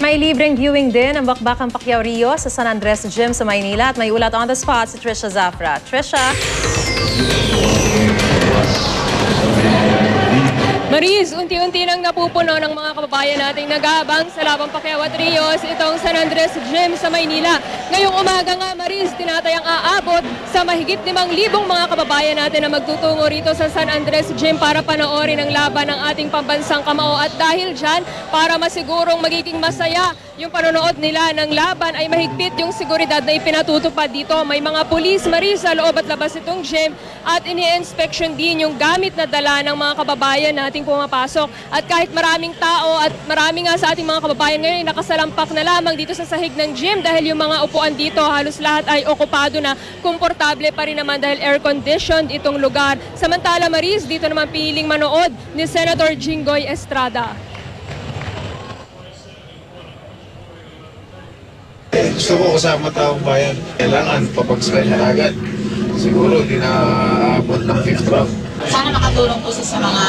May libreng viewing din ang Bakbakan Pacquiao Rio sa San Andres Gym sa Maynila at may ulat on the spot si Trisha Zafra. Trisha? Maris, unti-unti nang napupuno ng mga kababayan nating nag-aabang sa Labang Pacquiao at Rios itong San Andres Gym sa Maynila. Ngayong umaga nga, Maris, tinatayang aabot sa mahigit 5,000 mga kababayan natin na magtutungo rito sa San Andres Gym para panoorin ang laban ng ating pambansang kamao. At dahil dyan, para masigurong magiging masaya yung panonood nila ng laban ay mahigpit yung seguridad na ipinatutupad dito. May mga pulis, Maris, sa loob at labas itong gym at ini-inspection din yung gamit na dala ng mga kababayan nating pumapasok. At kahit maraming tao at marami nga sa ating mga kababayan ngayon ay nakasalampak na lamang dito sa sahig ng gym dahil yung mga upuan dito halos lahat ay okupado na. Komportable pa rin naman dahil air-conditioned itong lugar. Samantala, Maris, dito naman piling manood ni Senator Jinggoy Estrada. Gusto ko kasama taong bayan. Kailangan papagsakan niya agad. Siguro hindi na aabot ng 5th round. Sana makatulong po sa mga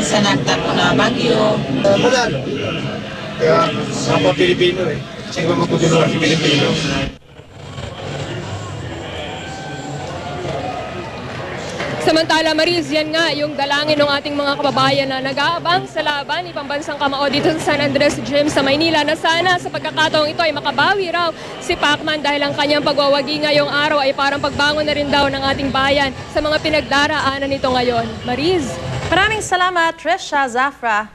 sanagtan po na bagyo. Madalo. Kaya mga Pilipino eh. Sino ba magtutulungan si Pilipino? Samantala, Maris, yan nga yung dalangin ng ating mga kababayan na nag-aabang sa laban ni pambansang kamao dito sa San Andres Gym sa Maynila na sana sa pagkakataong ito ay makabawi raw si Pacman dahil ang kanyang pagwawagi ngayong araw ay parang pagbangon na rin daw ng ating bayan sa mga pinagdaraanan nito ngayon. Maris. Maraming salamat, Trisha Zafra.